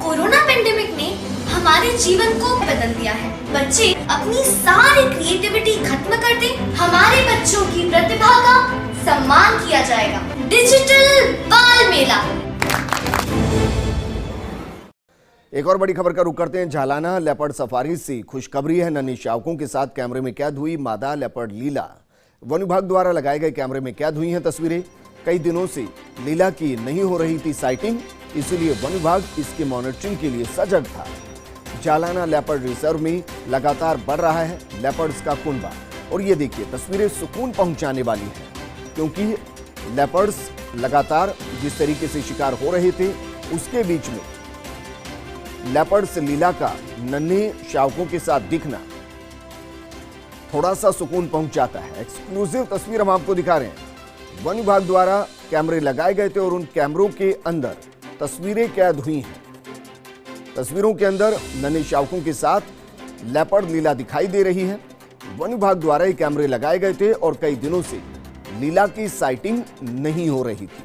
Corona pandemic ने हमारे जीवन को बदल दिया है। बच्चे अपनी सारी क्रिएटिविटी खत्म कर दें, हमारे बच्चों की प्रतिभा का सम्मान किया जाएगा। डिजिटल बाल मेला। एक और बड़ी खबर का रुख करते हैं। झालाना लेपर्ड सफारी से खुशखबरी है। नन्ही शावकों के साथ कैमरे में कैद हुई मादा लेपर्ड लीला। वन विभाग द्वारा लगाए गए कैमरे में कैद हुई हैं तस्वीरें। कई दिनों से लीला की नहीं हो रही थी साइटिंग, इसलिए वन विभाग इसके मॉनिटरिंग के लिए सजग था। झालाना लेपर्ड रिजर्व में लगातार बढ़ रहा है लेपर्ड्स का कुनबा, और ये देखिए तस्वीरें सुकून पहुंचाने वाली हैं, क्योंकि लेपर्ड्स लगातार जिस तरीके से शिकार हो रहे थे उसके बीच में लेपर्ड्स लीला का नन्हे शावकों के साथ दिखना थोड़ा सा सुकून पहुंचाता है। एक्सक्लूसिव तस्वीर हम आपको दिखा रहे हैं। वन विभाग द्वारा कैमरे लगाए गए थे और उन कैमरों के अंदर तस्वीरें कैद हुई हैं। तस्वीरों के अंदर नन्हे शावकों के साथ लेपर्ड लीला दिखाई दे रही है। वन विभाग द्वारा ये कैमरे लगाए गए थे और कई दिनों से लीला की साइटिंग नहीं हो रही थी,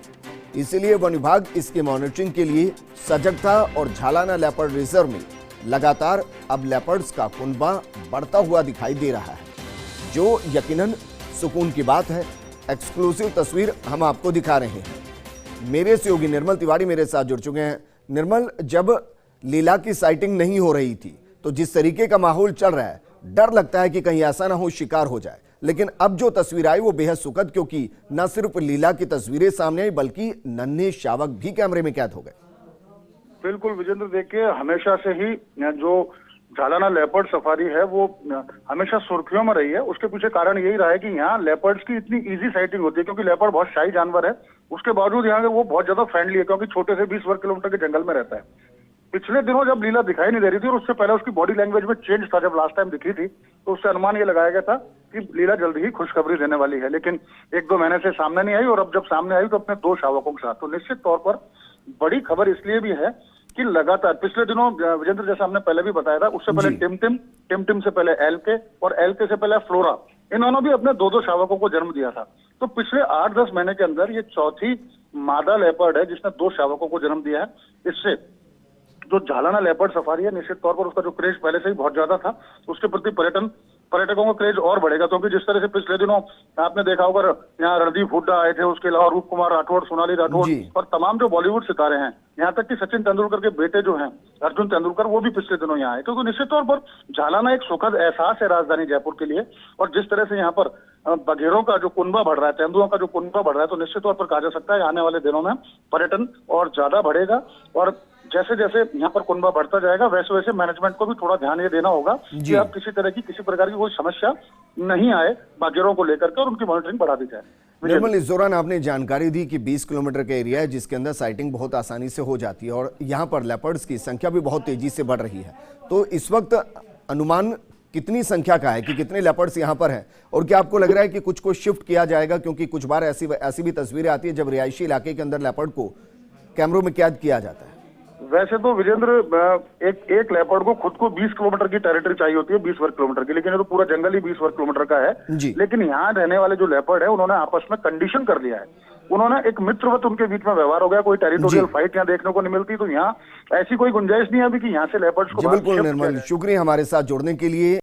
इसलिए वन विभाग इसके मॉनिटरिंग के लिए सजग था। और झालाना लेपर्ड रिजर्व में लगातार अब लेपर्ड्स का कुनबा बढ़ता हुआ दिखाई दे रहा है, जो यकीनन सुकून की बात है। एक्सक्लूसिव तस्वीर हम आपको दिखा रहे हैं। मेरे सहयोगी निर्मल तिवारी मेरे साथ जुड़ चुके हैं। निर्मल, जब लीला की साइटिंग नहीं हो रही थी तो जिस तरीके का माहौल चल रहा है, डर लगता है कि कहीं ऐसा ना हो शिकार हो जाए, लेकिन अब जो तस्वीर आई वो बेहद सुखद, क्योंकि न सिर्फ लीला की तस्वीरें सामने आई बल्कि नन्हे शावक भी कैमरे में कैद हो गए। बिल्कुल विजेंद्र, देखिए हमेशा से ही जो झालाना लेपर्ड सफारी है वो हमेशा सुर्खियों में रही है। उसके पीछे कारण यही रहा है कि यहाँ लेपर्ड्स की इतनी इजी साइटिंग होती है, क्योंकि लेपर्ड बहुत शाई जानवर है। उसके बावजूद यहाँ वो बहुत ज्यादा फ्रेंडली है, क्योंकि छोटे से 20 वर्ग किलोमीटर के जंगल में रहता है। पिछले दिनों जब लीला दिखाई नहीं दे रही थी और उससे पहले उसकी बॉडी लैंग्वेज में चेंज था, जब लास्ट टाइम दिखी थी तो उससे अनुमान ये लगाया गया था कि लीला जल्दी ही खुशखबरी देने वाली है, लेकिन 1-2 महीने से सामने नहीं आई। और अब जब सामने आई तो अपने 2 शावकों के साथ, तो निश्चित तौर पर बड़ी खबर इसलिए भी है कि लगातार पिछले दिनों विजेंद्र, जैसा हमने पहले भी बताया था, उससे पहले टिम से पहले एलके और एलके से पहले फ्लोरा, इन्होंने भी अपने 2-2 शावकों को जन्म दिया था। तो पिछले 8-10 महीने के अंदर ये चौथी मादा लेपर्ड है जिसने 2 शावकों को जन्म दिया है। इससे जो झालाना लेपर्ड सफारी है, निश्चित तौर पर उसका जो क्रेज पहले से ही बहुत ज्यादा था, उसके प्रति पर्यटकों का क्रेज और बढ़ेगा। क्योंकि जिस तरह से पिछले दिनों आपने देखा होगा, यहाँ रणदीप हुड्डा आए थे, उसके अलावा रूप कुमार राठौड़, सोनाली राठौड़ और तमाम जो बॉलीवुड सितारे हैं, यहाँ तक कि सचिन तेंदुलकर के बेटे जो हैं अर्जुन तेंदुलकर, वो भी पिछले दिनों यहाँ आए। क्योंकि निश्चित तौर पर झालाना एक सुखद एहसास है राजधानी जयपुर के लिए। और जिस तरह से यहाँ पर बघेरों का जो कुनबा बढ़ रहा है, तेंदुओं का जो कुनबा बढ़ रहा है, तो निश्चित तौर पर कहा जा सकता है आने वाले दिनों में पर्यटन और ज्यादा बढ़ेगा। और जैसे जैसे यहाँ पर कुनबा बढ़ता जाएगा, वैसे वैसे मैनेजमेंट को भी थोड़ा ध्यान ये देना होगा कि अब किसी प्रकार की कोई समस्या नहीं आए बागेरों को लेकर के, और उनकी मॉनिटरिंग बढ़ा दी जाए। निर्मल, इस दौरान आपने जानकारी दी कि 20 किलोमीटर का एरिया है जिसके अंदर साइटिंग बहुत आसानी से हो जाती है, और यहाँ पर लेपर्ड्स की संख्या भी बहुत तेजी से बढ़ रही है। तो इस वक्त अनुमान कितनी संख्या का है कि कितने लेपर्ड्स यहाँ पर हैं, और क्या आपको लग रहा है कि कुछ को शिफ्ट किया जाएगा? क्योंकि कुछ बार ऐसी भी तस्वीरें आती है जब रिहायशी इलाके के अंदर लेपर्ड को कैमरों में कैद किया जाता है। वैसे तो विजेंद्र, एक लेपर्ड को खुद को 20 किलोमीटर की टेरिटरी चाहिए होती है, 20 वर्ग किलोमीटर की, लेकिन ये तो पूरा जंगल ही 20 वर्ग किलोमीटर का है। लेकिन यहाँ रहने वाले जो लेपर्ड है, उन्होंने आपस में कंडीशन कर लिया है। उन्होंने एक मित्रवत उनके बीच में व्यवहार हो गया। कोई टेरिटोरियल फाइट यहाँ देखने को नहीं मिलती, तो यहाँ ऐसी कोई गुंजाइश नहीं है अभी कि यहाँ से लेपर्ड्स को। बिल्कुल निर्मल, शुक्रिया हमारे साथ जुड़ने के लिए।